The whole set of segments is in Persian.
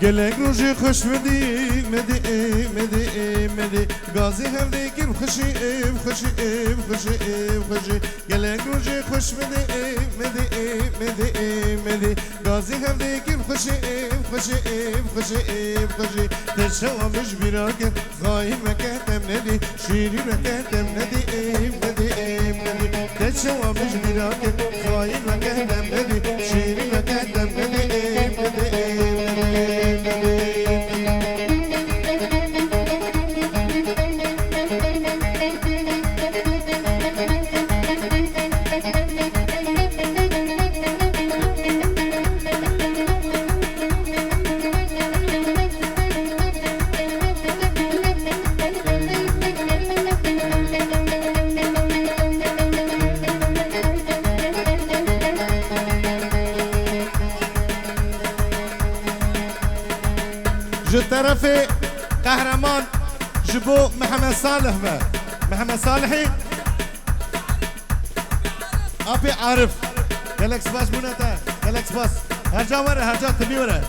گلک روزی خوش مدی مدی گازی هم دیگر خوشی گلک روزی خوش مدی گازی هم دیگر خوشی تشوامش بیراکن خواهی مکتم ندی شیری مکتم ندی تشوامش بیراکن خواهی مکتم ندی شیری مکتم ندی جو طرف قهرمان جبو محمد صالح با محمد صالحي ابي عارف جالكس باس بونتا جالكس باس هرجا ورا هرجا تبي ورا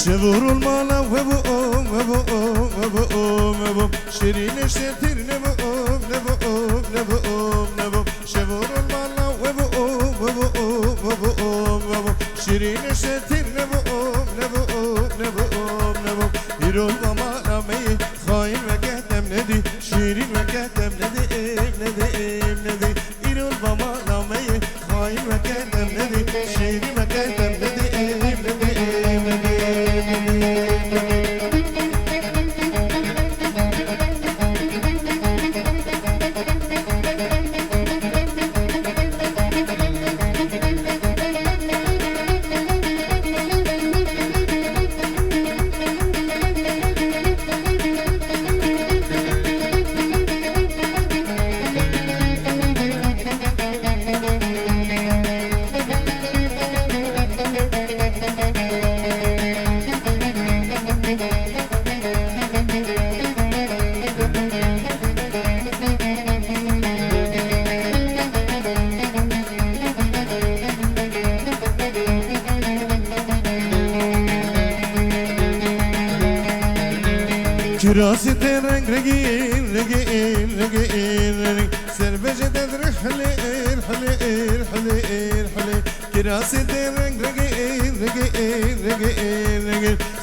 شبور المالا وبو شيرين الشتير نبو شبور المالا وبو شيرين الشتير نبو يرو المالا مي خاين وكهتم ندي شيرين وكهتم ندي يرو المالا مي خاين وكهتم ندي شيرين وكهتم ندي كراسي رنگ رقين سربجة تدرح حلي كراسي رنگ رقين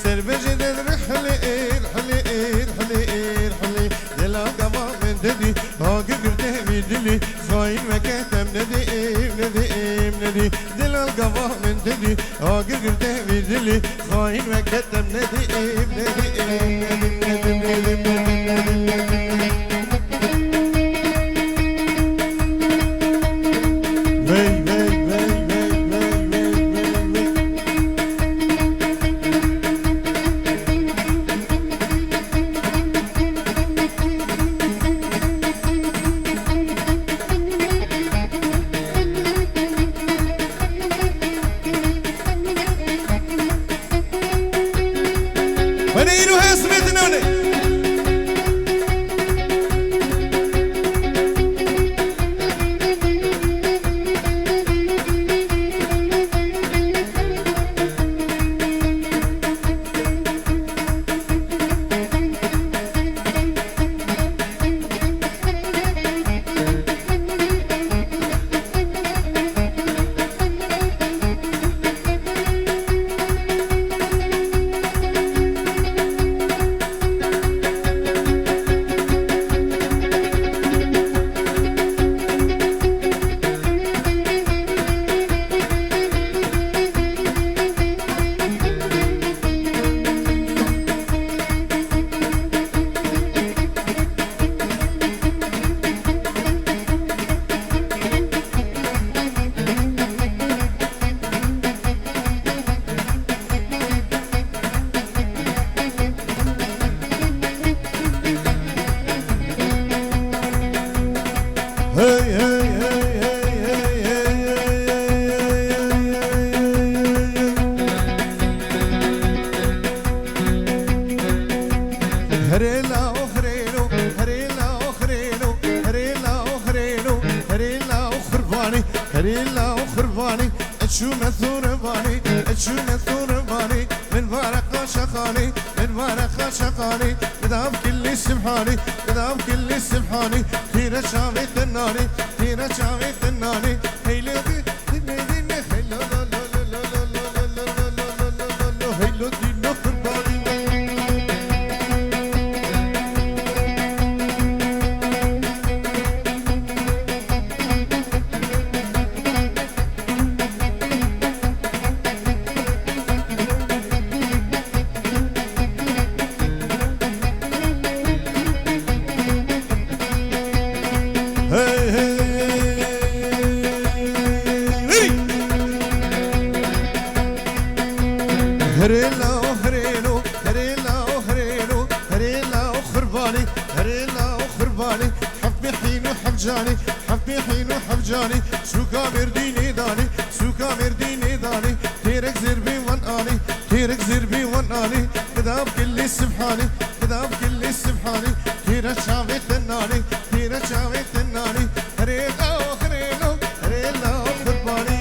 سربجة تدرح حلي دلا قما من ددي هاقر قرته بيدلي خاين وكتم ندي دلا قما من ددي هاقر قرته بيدلي خاين وكتم ندي When you have Smith هريلا وخرباني اتشو مثور باني اتشو مثور باني من بارق شقاني من بارق شقاني مدام كل سبحاني مدام كل سبحاني تيرا شامي تناني تيرا شامي تناني هيلو هيلو هيلو دينو قرباني هريلا وهريلو هريلا وهريلو هريلا وخرباني هريلا وخرباني حبي حين وحبجاني حبي حين وحبجاني سوكا مرديني داني سوكا مرديني داني تيرك زربي واناني تيرك زربي واناني كذاب كل سبحاني كذاب كل سبحاني تيرا شافي تناني تيرا شافي تناني هريلا وهريلو هريلا وخرباني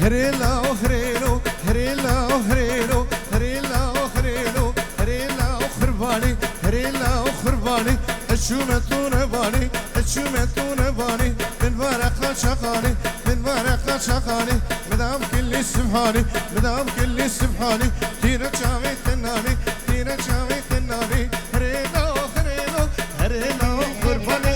هريلا وهريلو هريلا وهريلو هريلا وهريلو هريلا وخرباني هريلا وخرباني اشو متون باني اشو متون باني من ورقة شقاني من ورقة شقاني مدام كل سبحاني مدام كل سبحاني تيرا شامي تناني تيرا شامي تناني هريلا وهريلو هريلا وخرباني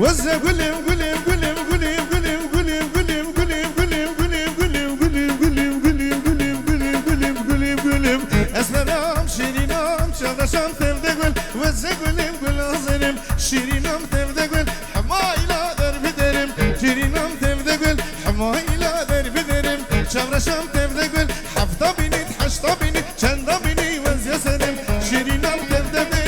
وزة قلم قلم قلم قلم قلم قلم قلم قلم قلم قلم قلم قلم قلم قلم قلم قلم قلم قلم اسمرام شيرينام شغشام تبدا قل وزة قلم قل ظلم شيرينام تبدا قل حمايلا درب درم شيرينام تبدا قل حمايلا درب درم شغشام تبدا قل حفظة بني حشطة بني شنطة بني وزة سلم شيرينام تبدا قل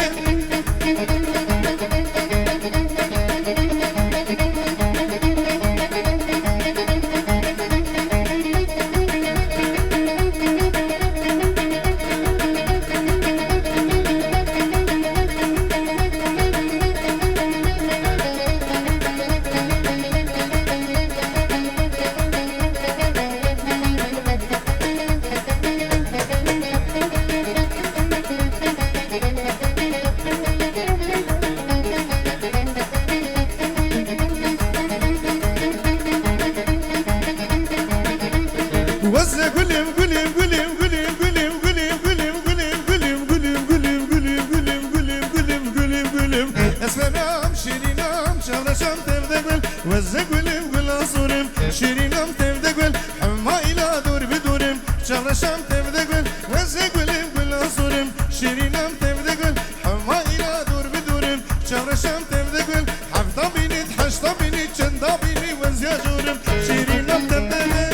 شیرینم چورشم تفده گل وزه گلیم گل آسورم شیرینم تفده گل حما ایلا دور بدورم چورشم تفده گل وزه گلیم گل آسورم شیرینم تفده گل حما ایلا دور بدورم چورشم تفده گل هفتا بینید هشتا بینید چندا بینی وزیا جورم شیرینم تفده گل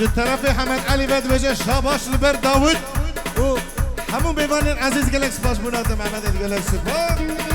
جد طرف حمد علي بد وجه شاباش لبر داود و همون بيبان عزيز جالكس باش بنادم محمد الجالكس باش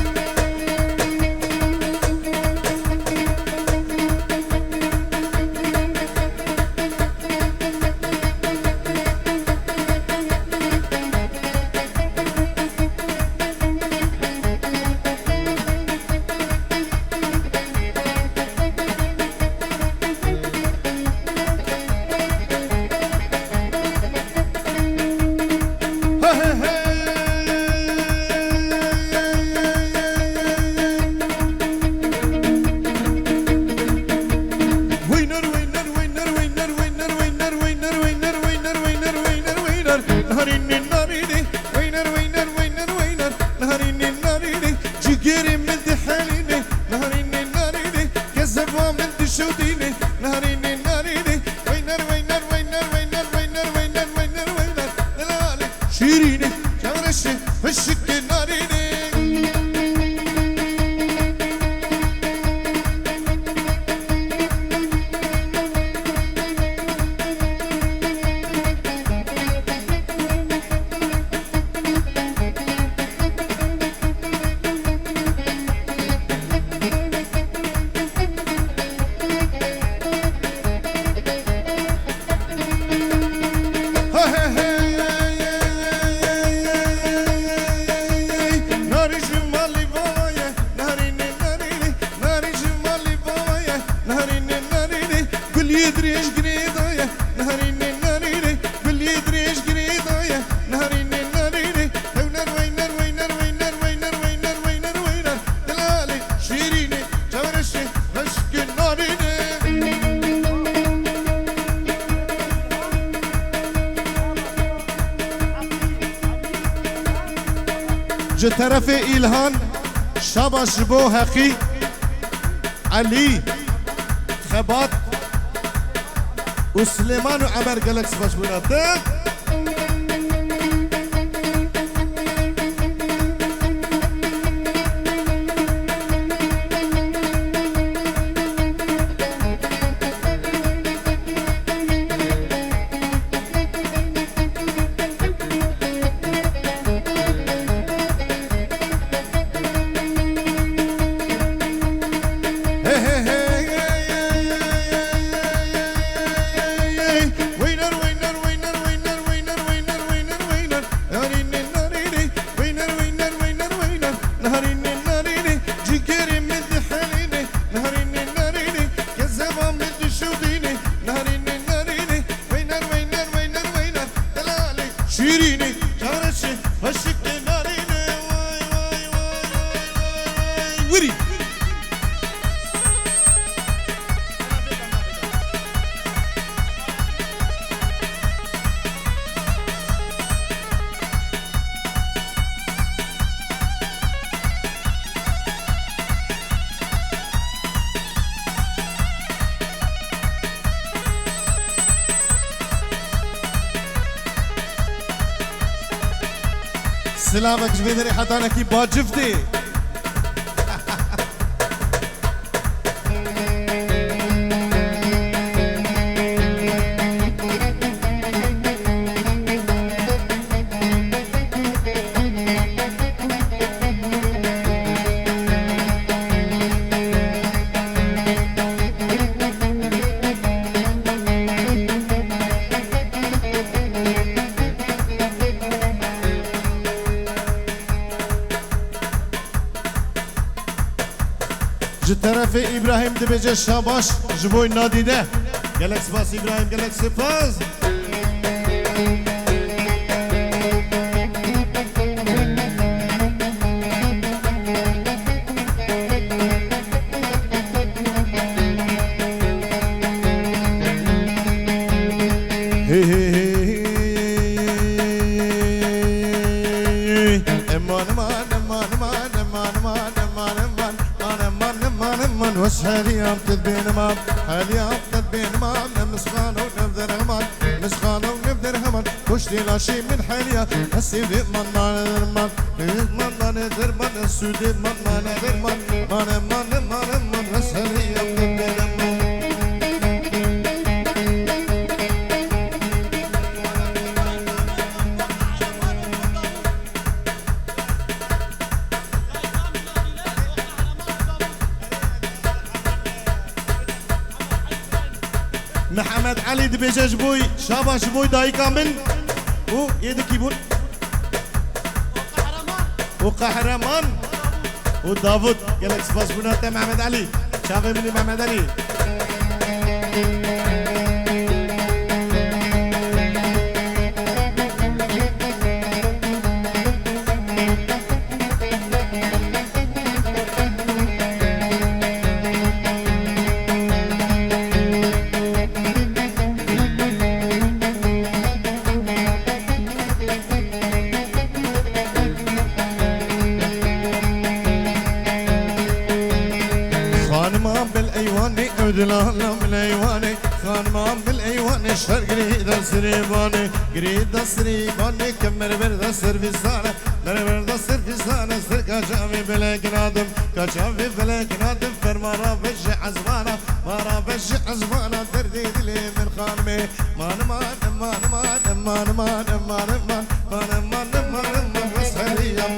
جو طرف ایلهان شاباش بو حقی علی خبات و سلیمان و عمر گلکس باش بناده سلامك جبيدري حتى كي باجفتي طرف ابراهیم دبیجه شاباش جبوی نادیده گلک سپاس ابراهیم گلک سپاس وسهلي تدبين مام هلي تدبين مام مسخانة ونبذر همان مسخانة ونبذر همان كشتي لاشي من حاليا السيدي من درمان من درمان السودي من درمان من وسهلي تدبين مام محمد علي دبيجاج بوي شاباش بوي داي كامل و يدك يبون وقهرمان ودافود قالك سباس بنات محمد علي شافي مني محمد علي ودلالم الايواني خان مام بالايواني شهر قريد سريباني قريد سريباني كمر برد سرفيسانه مر برد سرفيسانه سر كاجامي بلاك نادم كاجامي بلاك نادم فرما رافش عزمانه ما رافش عزمانه دردي دلي من خانمي مان مان مان مان مان مان مان مان مان مان مان مان وسهلي يا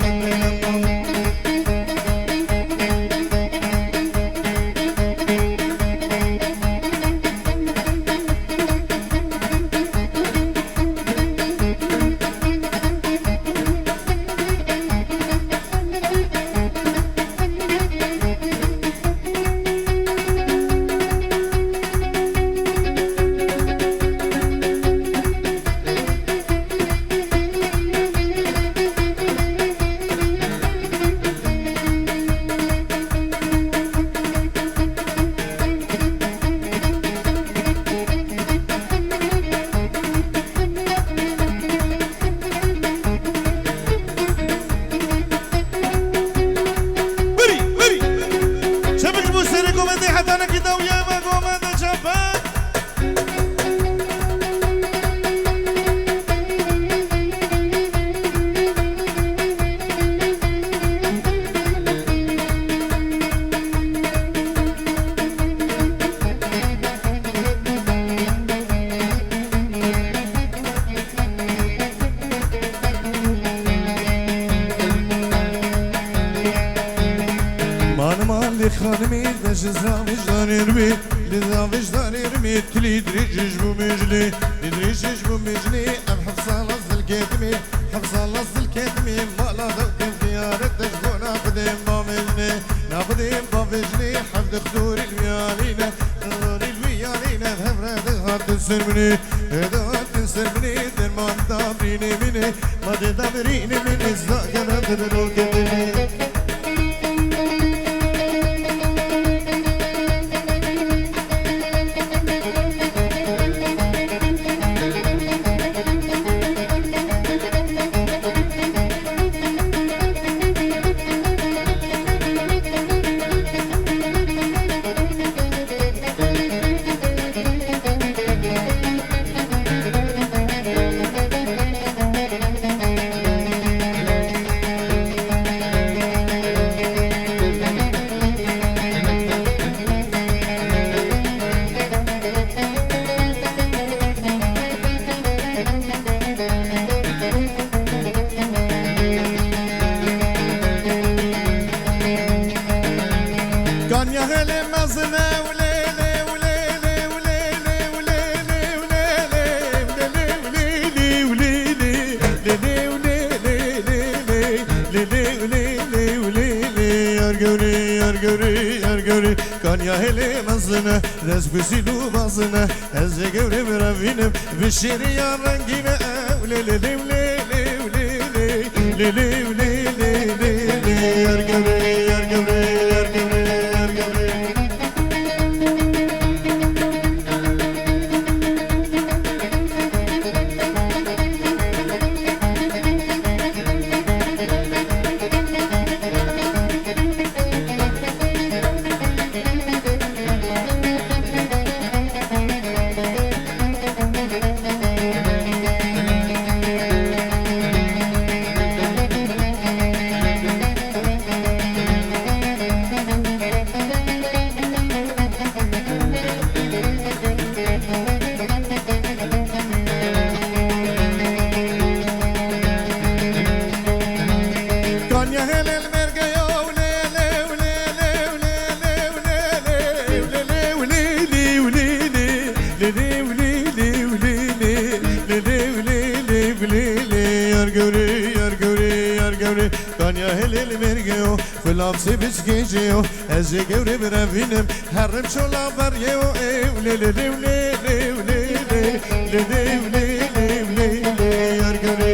خانمي دجزا وجداني رمي لذا وجداني رمي تلي دريجش بمجلي دريجش بمجلي ام حفصة لص الكتمي حفصة لص الكتمي مالا ذوق خيارك تشبو ناخدين بامجلي ناخدين بامجلي حفظ خدور الويالينا خدور الويالينا هفرة دغها تنسرمني دغها تنسرمني درمان دابريني مني ما تدابريني مني الزاقنا تدلو كتمي ارگوری کانیا هلی مزنه دست بسیدو بازنه از گوری برافینم بشیری رنگینه لی لی لی لی لی لی لی لی ارگوری کانیا هلی مرگیو فلام سی بیش گیجیو از گوری برافینم هرم شلا بریو لی لی لی لی لی لی لی ارگوری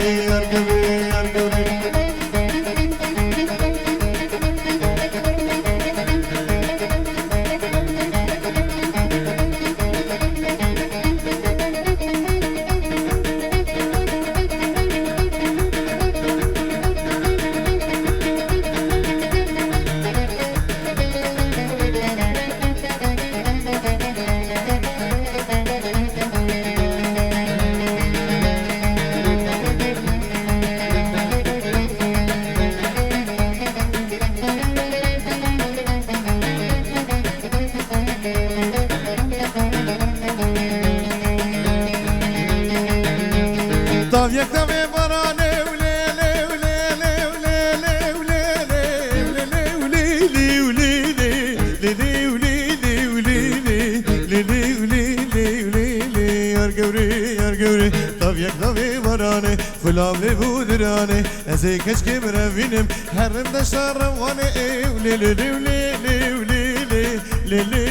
فلام لبودرانه از کشکی برافینم هرم دشتر روانه لی لی لی لی لی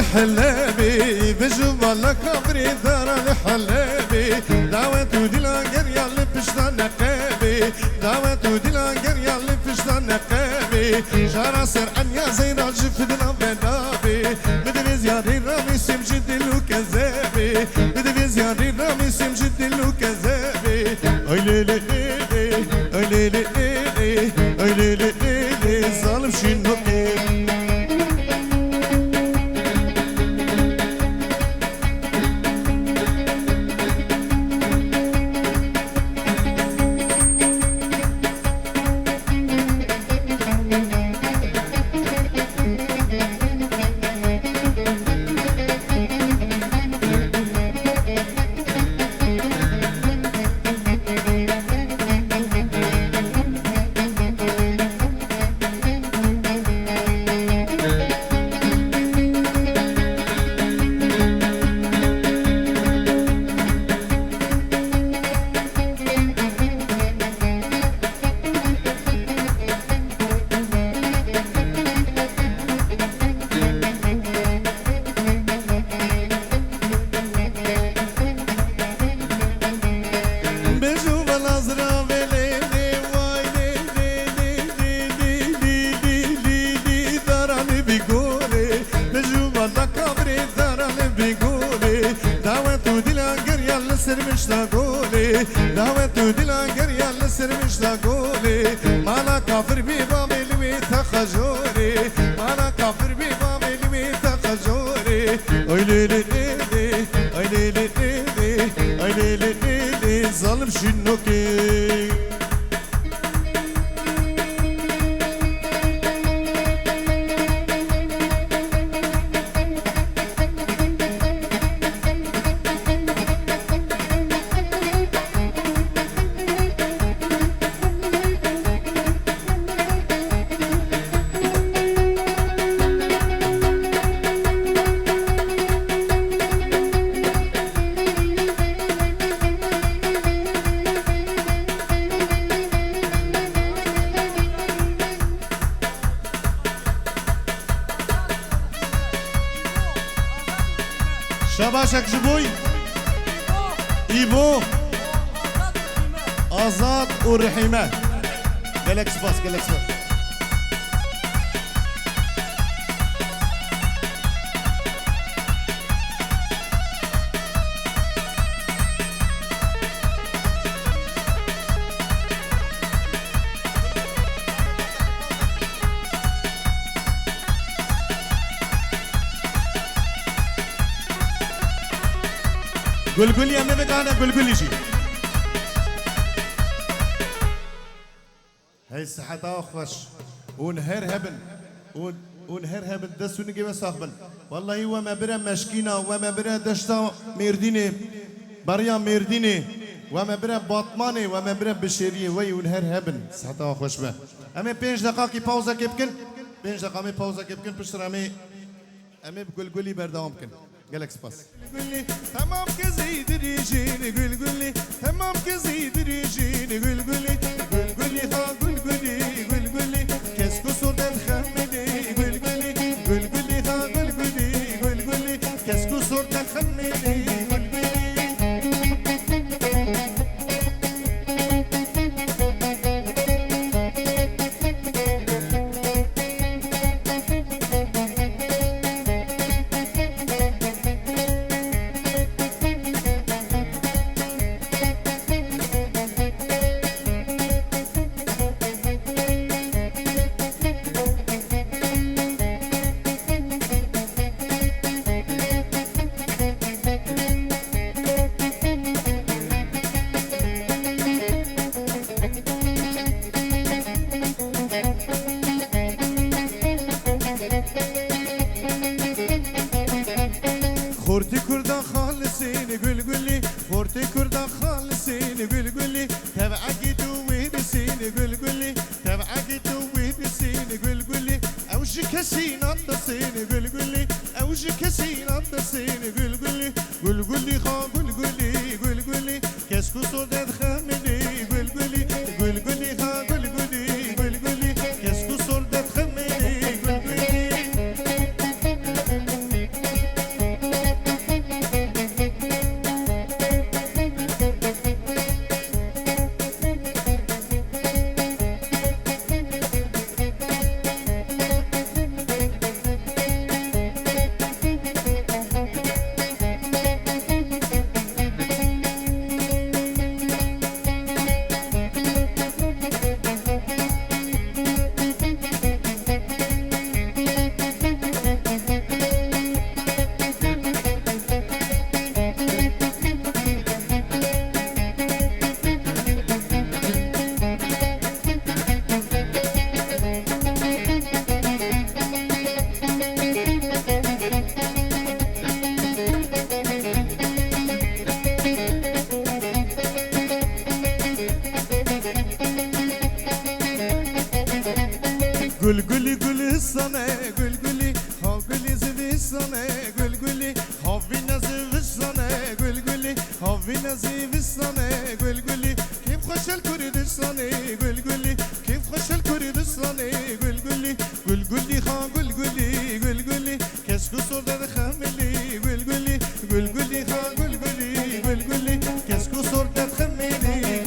الحلابي بجمال كبري دار الحلابي دعوة دلانجر يالي بشتان نقابي دعوة دلانجر يالي بشتان نقابي جارة سر أنيا زينا جفدنا بنابي بدري زيادي رامي سمجد لو كذابي بدري زيادي رامي سمجد لو كذابي أي لي لي لي أي لي لي لي أي لي لي لي ظالم شنو مشتاقولي دعوت دلا قريا لسر مشتاقولي مانا كافر بباب الوي تخجوري مانا كافر بباب الوي تخجوري اي ليلي ليلي اي ليلي ليلي اي ليلي ليلي ظالم شنوكي شباشك جبوي إيبو آزاد والرحيمات قالك سباس قالك سباس قول يا مبك أنا قول شيء هاي الصحة خوش ونهر هبن ونهر هبن دست ونجيب ساقبل والله هو ما برا مشكينا وما برا دشتا ميرديني بريا ميرديني وما برا باطماني وما برا بشيري وي ونهر هبن صحة خوش به أمي 5 دقائق باوزا كيبكن 5 دقائق أمي باوزا كيبكن بشتر أمي بقول بردام بكن قالك سباس قولي تمام كزيد ريجيني قولي تمام كزيد ريجيني قولي ها قولي كسكو صورة الخمدي قولي ها قولي كسكو صورة الخمدي خورتي كردا خالصين قولي خورتي كردا خالصين قولي تبعك دويدسين قولي تبعك دويدسين قولي اوجي كسين التصين قولي اوجي كسين التصين قولي خا قولي كسكو صدد خمني قولي خا قولي كسكو صدد خمني قولي sana قولي ها قولي زبي sana قولي هافي نزي sana قولي هافي نزي sana قولي كيف خوش الكردستان قولي كيف خوش الكردستان قولي ها قولي كسكو صورة خملي قولي ها قولي كسكو صورة خملي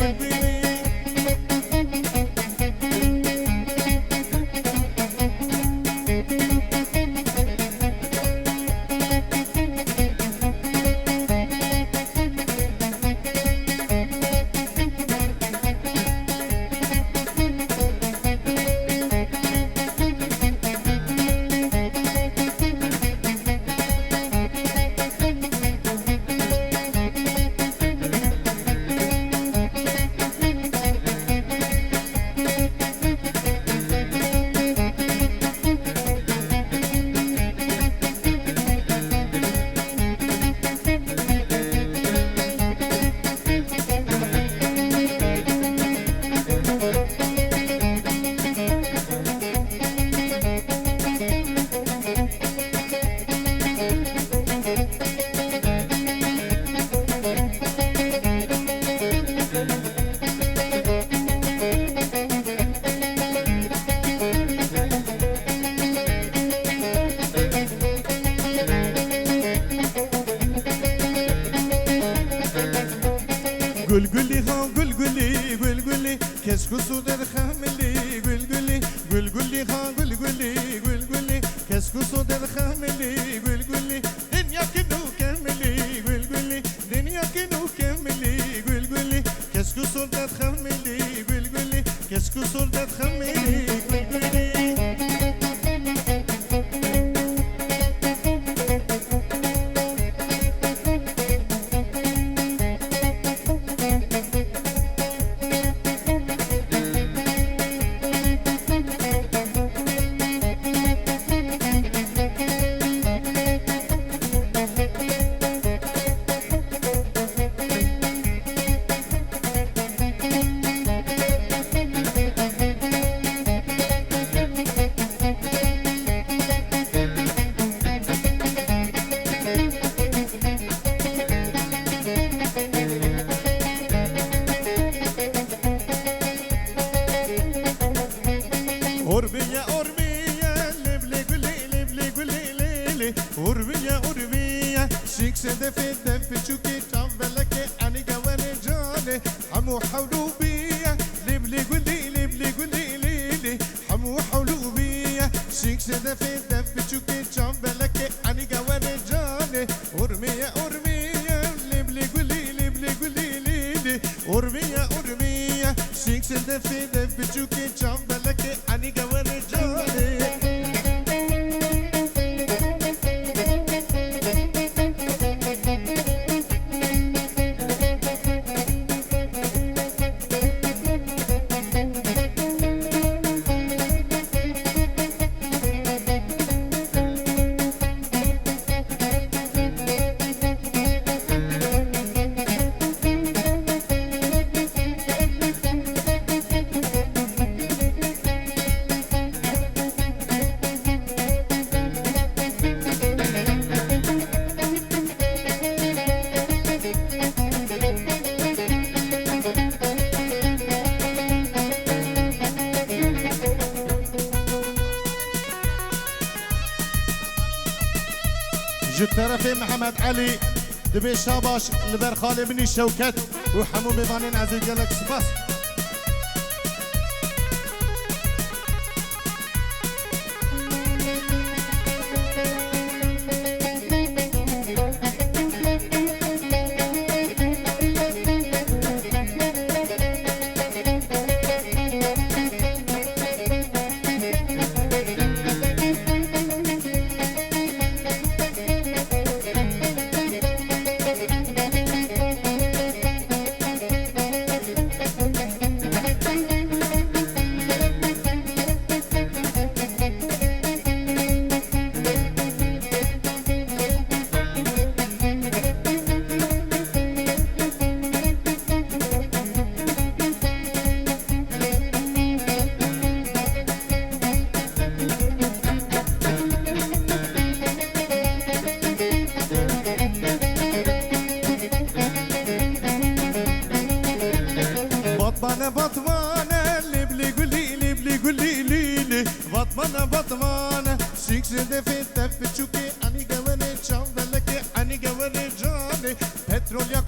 گل گلی ها گل گلی گل گلی کسکو سو در خملی گل گلی گل گلی ها گل گلی گل گلی کسکو سو در خملی گل گلی دنیا که نو کملی گل گلی دنیا که نو کملی گل گلی کسکو سو در خملی گل گلی کسکو سو در خملی گل گلی Orbiya orbiya lebli guli lebli guli lele Orbiya orbiya شيكس دفي دفي شوكي تنبلكي أني قواني جاني حمو حولو بيا لبلي قولي لبلي قولي ليلي حمو حولو بيا شيكس دفي دفي شوكي تنبلكي أني قواني جاني أرمية أرمية لبلي قولي لبلي قولي ليلي أرمية أرمية شيكس دفي دفي شوكي تنبلكي أني قواني جاني جو طرف محمد علي دبي شاباش لبر خالي مني شوكت وحمو بيبانين عزيز قالك سباس بطمانة بطمانة لبلي قولي لبلي قولي ليلي بطمانة بطمانة شيكس دفي دفي شوكي أني قواني شامبلكي أني قواني جاني بترول يا